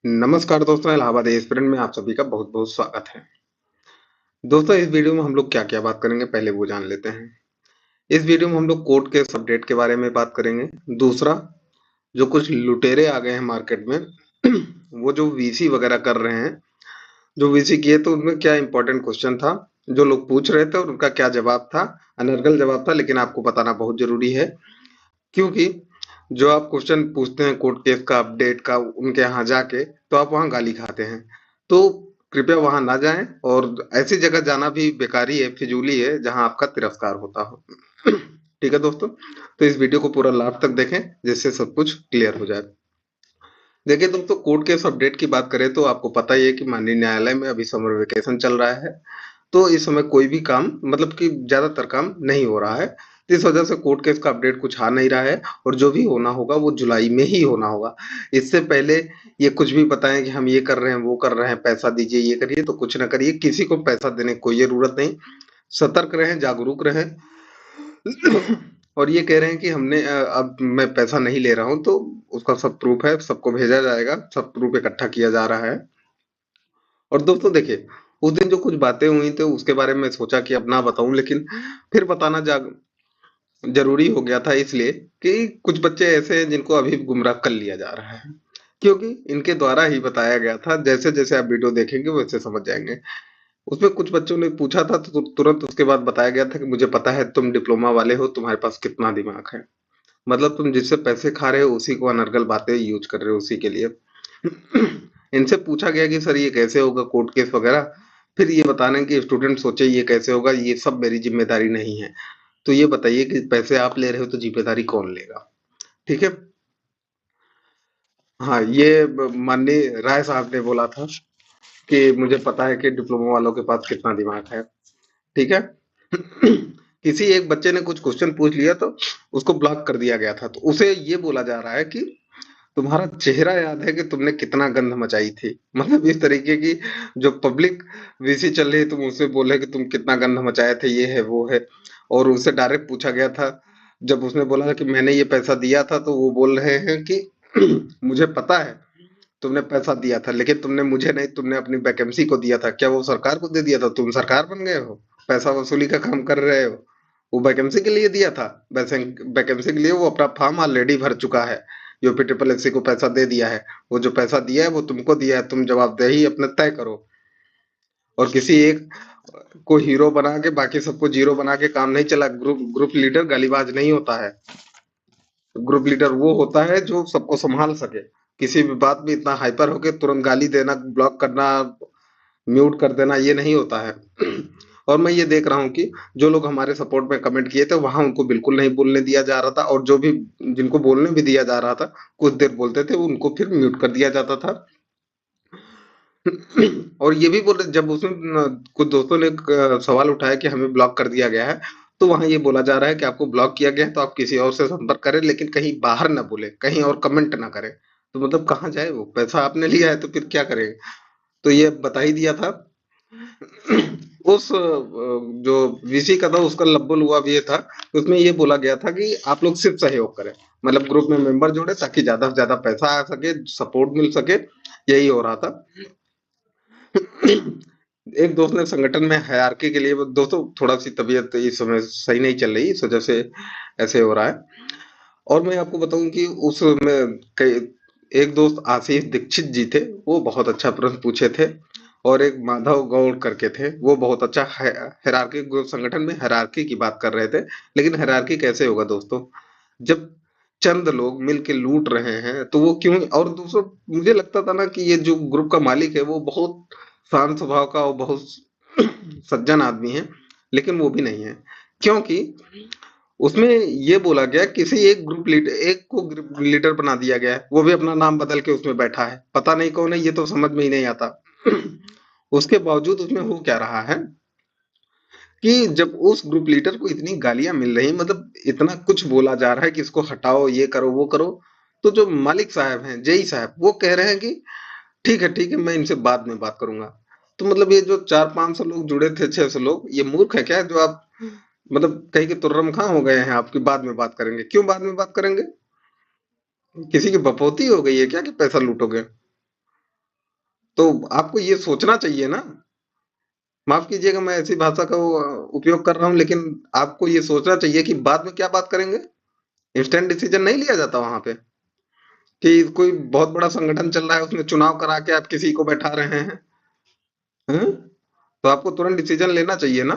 नमस्कार दोस्तों, इलाहाबाद एस्पिरेंट में आप सभी का बहुत बहुत स्वागत है। दोस्तों, इस वीडियो में हम लोग क्या क्या बात करेंगे पहले वो जान लेते हैं। इस वीडियो में हम लोग कोर्ट केस अपडेट के बारे में बात करेंगे। दूसरा, जो कुछ लुटेरे आ गए हैं मार्केट में वो जो वीसी वगैरह कर रहे हैं, जो वीसी किए तो उनमें क्या इंपॉर्टेंट क्वेश्चन था जो लोग पूछ रहे थे और उनका क्या जवाब था। अनर्गल जवाब था, लेकिन आपको बताना बहुत जरूरी है, क्योंकि जो आप क्वेश्चन पूछते हैं कोर्ट केस का अपडेट का उनके यहाँ जाके, तो आप वहाँ गाली खाते हैं। तो कृपया वहाँ ना जाएं, और ऐसी जगह जाना भी बेकारी है, फिजूली है, जहाँ आपका तिरस्कार होता हो। ठीक है दोस्तों, तो इस वीडियो को पूरा लास्ट तक देखें, जिससे सब कुछ क्लियर हो जाए। देखिए दोस्तों, कोर्ट केस अपडेट की बात करें तो आपको पता ही है कि माननीय न्यायालय में अभी समर वेकेशन चल रहा है। तो इस समय कोई भी काम, मतलब कि ज्यादातर काम नहीं हो रहा है। तो इस वजह से कोर्ट केस का अपडेट कुछ आ नहीं रहा है, और जो भी होना होगा वो जुलाई में ही होना होगा। इससे पहले ये कुछ भी बताएं कि हम ये कर रहे हैं, वो कर रहे हैं, पैसा दीजिए, ये करिए, तो कुछ ना करिए। किसी को पैसा देने की कोई जरूरत नहीं। सतर्क रहें, जागरूक रहें। और ये कह रहे हैं कि हमने अब मैं पैसा नहीं ले रहा हूं, तो उसका सब प्रूफ है, सबको भेजा जाएगा, सब प्रूफ इकट्ठा किया जा रहा है। और दोस्तों देखिए, उस दिन जो कुछ बातें हुई थी उसके बारे में सोचा कि अब ना बताऊं, लेकिन फिर बताना जरूरी हो गया था, इसलिए कि कुछ बच्चे ऐसे हैं जिनको अभी गुमराह कर लिया जा रहा है, क्योंकि इनके द्वारा ही बताया गया था। जैसे जैसे आप वीडियो देखेंगे वैसे समझ जाएंगे। उसमें कुछ बच्चों ने पूछा था तो तुरंत उसके बाद बताया गया था कि मुझे पता है तुम डिप्लोमा वाले हो, तुम्हारे पास कितना दिमाग है। मतलब तुम जिससे पैसे खा रहे हो उसी को अनर्गल बातें यूज कर रहे हो, उसी के लिए। इनसे पूछा गया कि सर ये कैसे होगा कोर्ट केस वगैरह। फिर ये बताने कि स्टूडेंट सोचे ये कैसे होगा, ये सब मेरी जिम्मेदारी नहीं है। तो ये बताइए कि पैसे आप ले रहे हो तो जिम्मेदारी कौन लेगा। ठीक है। हाँ, ये माननीय राय साहब ने बोला था कि मुझे पता है कि डिप्लोमा वालों के पास कितना दिमाग है। ठीक है। किसी एक बच्चे ने कुछ क्वेश्चन पूछ लिया तो उसको ब्लॉक कर दिया गया था, तो उसे ये बोला जा रहा है कि तुम्हारा चेहरा याद है कि तुमने कितना गंध मचाई थी। मतलब इस तरीके की जो पब्लिक वीसी चल रही है, तुम उससे बोले कि तुम कितना गंध मचाए थे, ये है वो है। और उससे डायरेक्ट पूछा गया था, जब उसने बोला कि मैंने ये पैसा दिया था, तो वो बोल रहे हैं कि मुझे पता है तुमने पैसा दिया था, लेकिन तुमने मुझे नहीं, तुमने अपनी वैकेंसी को दिया था। क्या वो सरकार को दे दिया था? तुम सरकार बन गए हो, पैसा वसूली का काम कर रहे हो। वो वैकेंसी के लिए दिया था। वैसे वैकेंसी के लिए वो अपना फॉर्म ऑलरेडी भर चुका है। यूपी ट्रिपल एससी को पैसा दे दिया है। वो जो पैसा दिया है वो तुमको दिया है, तुम जवाबदेही अपने तय करो। और किसी एक को हीरो बना के बाकी सबको जीरो बना के काम नहीं चला। ग्रुप ग्रुप लीडर गालीबाज नहीं होता है। ग्रुप लीडर वो होता है जो सबको संभाल सके। किसी भी बात में इतना हाइपर होके तुरंत गाली देना, ब्लॉक करना, म्यूट कर देना, ये नहीं होता है। और मैं ये देख रहा हूँ कि जो लोग हमारे सपोर्ट में कमेंट किए थे वहां उनको बिल्कुल नहीं बोलने दिया जा रहा था, और जो भी जिनको बोलने भी दिया जा रहा था कुछ देर बोलते थे, उनको फिर म्यूट कर दिया जाता था। और ये भी बोल रहे, जब उसमें कुछ दोस्तों ने एक सवाल उठाया कि हमें ब्लॉक कर दिया गया है, तो वहां ये बोला जा रहा है कि आपको ब्लॉक किया गया है तो आप किसी और से संपर्क करें, लेकिन कहीं बाहर ना बोले, कहीं और कमेंट ना करें। तो मतलब कहाँ जाए? वो पैसा आपने लिया है तो फिर क्या करेंगे? तो ये बता ही दिया था। उस जो वीसी का था उसका लब्बुल हुआ भी ये था कि उसमें ये बोला गया था कि आप लोग सिर्फ सहयोग करें, मतलब ग्रुप में मेंबर जोड़े ताकि ज्यादा से ज्यादा पैसा आ सके, सपोर्ट मिल सके। यही हो रहा था। एक दोस्त ने संगठन में हायरार्की के लिए, दोस्तों थोड़ा सी तबीयत इस समय सही नहीं चल रही, इस वजह से ऐसे हो रहा है। और मैं आपको बताऊं कि उसमें कई, एक दोस्त आशीष दीक्षित जी थे, वो बहुत अच्छा प्रश्न पूछे थे। और एक माधव गौड़ करके थे, वो बहुत अच्छा हायरार्की, संगठन में हायरार्की की बात कर रहे थे। लेकिन हायरार्की कैसे होगा दोस्तों, जब चंद लोग मिलके लूट रहे हैं तो वो क्यों? और दूसरा, मुझे लगता था ना कि ये जो ग्रुप का मालिक है वो बहुत शांत स्वभाव का और बहुत सज्जन आदमी है, लेकिन वो भी नहीं है। क्योंकि उसमें ये बोला गया किसी एक ग्रुप लीडर, एक को ग्रुप लीडर बना दिया गया है, वो भी अपना नाम बदल के उसमें बैठा है, पता नहीं कौन है, ये तो समझ में ही नहीं आता। उसके बावजूद उसमें हो क्या रहा है कि जब उस ग्रुप लीडर को इतनी गालियां मिल रही, मतलब इतना कुछ बोला जा रहा है कि इसको हटाओ, ये करो, वो करो, तो जो मालिक साहब हैं, जेई साहब, वो कह रहे हैं कि ठीक है, मैं इनसे बाद में बात करूंगा। तो मतलब ये जो 400-500 लोग जुड़े थे, 600 लोग, ये मूर्ख है क्या जो आप, मतलब कहीं के तुर्रम खां हो गए हैं आपकी बाद में बात करेंगे? क्यों बाद में बात करेंगे? किसी की बपौती हो गई है क्या कि पैसा लूटोगे? तो आपको ये सोचना चाहिए ना। माफ कीजिएगा मैं ऐसी भाषा का उपयोग कर रहा हूँ, लेकिन आपको ये सोचना चाहिए कि बाद में क्या बात करेंगे। इंस्टेंट डिसीजन नहीं लिया जाता वहां पे कि कोई बहुत बड़ा संगठन चल रहा है, उसमें चुनाव करा के आप किसी को बैठा रहे हैं। हैं? तो आपको तुरंत डिसीजन लेना चाहिए ना।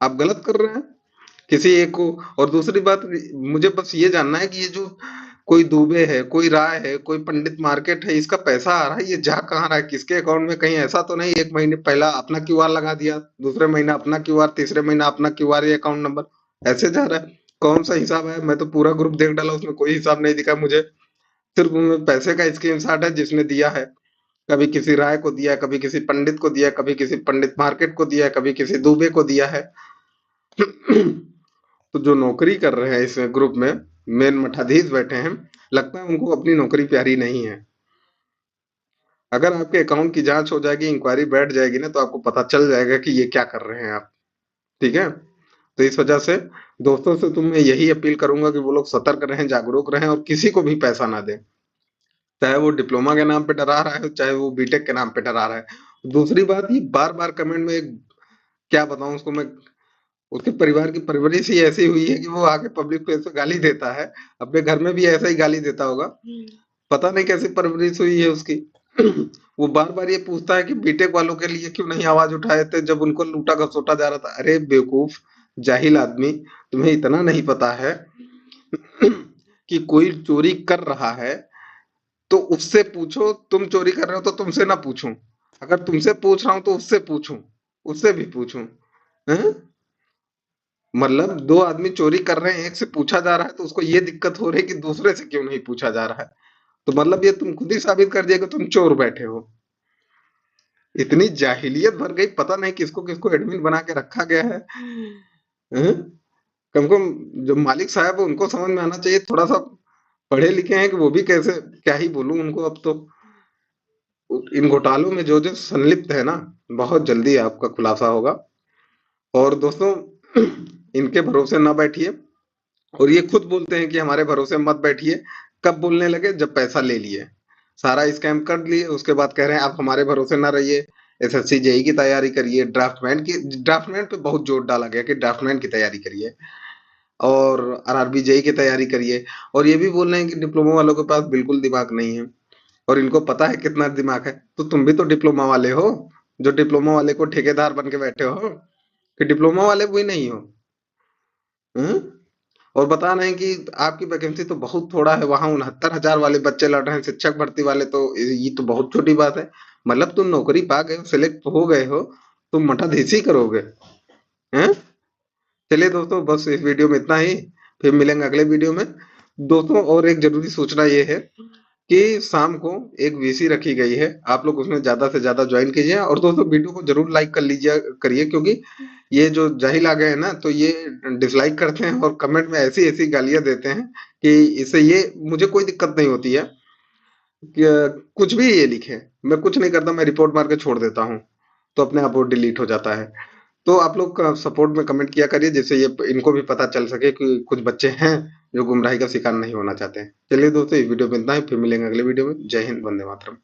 आप गलत कर रहे हैं किसी एक को। और दूसरी बात, मुझे बस ये जानना है कि ये जो कोई दुबे है, कोई राय है, कोई पंडित मार्केट है, इसका पैसा आ रहा है, ये जा कहाँ रहा है, किसके अकाउंट में? कहीं ऐसा तो नहीं एक महीने पहला अपना क्यूआर लगा दिया, दूसरे महीना अपना क्यूआर, तीसरे महीना अपना क्यूआर, ये अकाउंट नंबर ऐसे जा रहा है? कौन सा हिसाब है? मैं तो पूरा ग्रुप देख डाला, उसमें कोई हिसाब नहीं दिखा मुझे। सिर्फ उनमें पैसे का स्क्रीनशॉट है जिसने दिया है। कभी किसी राय को दिया है, कभी किसी पंडित को दिया है, कभी किसी पंडित मार्केट को दिया है, कभी किसी दुबे को दिया है। तो जो नौकरी कर रहे हैं इस ग्रुप में, मेन मठाधीश बैठे हैं, लगता है उनको अपनी नौकरी प्यारी नहीं है। अगर आपके अकाउंट की जांच हो जाएगी, इंक्वायरी बैठ जाएगी ना, तो आपको पता चल जाएगा कि ये क्या कर रहे हैं आप। ठीक है। तो इस वजह से दोस्तों से मैं यही अपील करूंगा कि वो लोग सतर्क रहें, जागरूक रहें और किसी को भी पैसा ना दें। चाहे वो डिप्लोमा के नाम पे डरा रहा है, चाहे वो बीटेक के नाम पे डरा रहा है। दूसरी बात, ये बार बार कमेंट में क्या बताऊं उसको मैं, उसके परिवार की परवरिश ही ऐसी हुई है कि वो आके पब्लिक प्लेस पे गाली देता है। अपने घर में भी ऐसा ही गाली देता होगा। पता नहीं कैसी परवरिश हुई है उसकी। वो बार बार ये पूछता है कि बीटेक वालों के लिए क्यों नहीं आवाज उठाए थे जब उनको लूटा घसोटा जा रहा था। अरे बेवकूफ, जाहिल आदमी, तुम्हें इतना नहीं पता है कि कोई चोरी कर रहा है तो उससे पूछो। तुम चोरी कर रहे हो तो तुमसे ना पूछूं? अगर तुमसे पूछ रहा हूं तो उससे पूछूं, उससे भी पूछूं? हैं? मतलब दो आदमी चोरी कर रहे हैं, एक से पूछा जा रहा है तो उसको ये दिक्कत हो रही है कि दूसरे से क्यों नहीं पूछा जा रहा है। तो मतलब ये तुम खुद ही साबित कर दिया कि तुम चोर बैठे हो। इतनी जाहिलियत भर गई, पता नहीं किसको किसको एडमिन बना के रखा गया है। हैं? कम से कम जो मालिक साहब है उनको समझ में आना चाहिए, थोड़ा सा पढ़े लिखे हैं कि वो भी कैसे, क्या ही बोलूं उनको अब तो। इन घोटालों में जो जो संलिप्त है ना, बहुत जल्दी आपका खुलासा होगा। और दोस्तों, इनके भरोसे ना बैठिए। और ये खुद बोलते हैं कि हमारे भरोसे मत बैठिए। कब बोलने लगे? जब पैसा ले लिए, सारा स्कैम कर लिए, उसके बाद कह रहे हैं आप हमारे भरोसे ना रहिए। एसएससी जेई की तैयारी करिए, ड्राफ्टमैन पे बहुत जोर डाला गया कि ड्राफ्टमैन की तैयारी करिए, और आरआरबी जेई की तैयारी करिए। और ये भी बोल रहे हैं कि डिप्लोमा वालों के पास बिल्कुल दिमाग नहीं है, और इनको पता है कितना दिमाग है। तो तुम भी तो डिप्लोमा वाले हो, जो डिप्लोमा वाले को ठेकेदार बन के बैठे हो, कि डिप्लोमा वाले भी नहीं हो? हम्म? और बता रहे हैं कि आपकी वैकेंसी तो बहुत थोड़ा है, वहां 69,000 वाले बच्चे लड़ रहे हैं शिक्षक भर्ती वाले, तो ये तो बहुत छोटी बात है। मतलब तुम नौकरी पा गए हो, सिलेक्ट हो गए हो, तुम मठाधीसी करोगे? हैं? चलिए दोस्तों, बस इस वीडियो में इतना ही। फिर मिलेंगे अगले वीडियो में। दोस्तों, और एक जरूरी सूचना ये है कि शाम को एक वीसी रखी गई है, आप लोग उसमें ज्यादा से ज्यादा ज्वाइन कीजिए। और दोस्तों, वीडियो को जरूर लाइक कर लीजिए, करिए, क्योंकि ये जो जाहिल आ गए हैं ना, तो ये डिसलाइक करते हैं और कमेंट में ऐसी ऐसी गालियां देते हैं कि इससे ये मुझे कोई दिक्कत नहीं होती है कि कुछ भी ये लिखे, मैं कुछ नहीं करता, मैं रिपोर्ट मार के छोड़ देता हूँ, तो अपने आप वो डिलीट हो जाता है। तो आप लोग सपोर्ट में कमेंट किया करिए, जिससे ये इनको भी पता चल सके कि कुछ बच्चे हैं जो गुमराही का शिकार नहीं होना चाहते हैं। चलिए दोस्तों, इस वीडियो में इतना ही, फिर मिलेंगे अगले वीडियो में। जय हिंद, वंदे मातरम।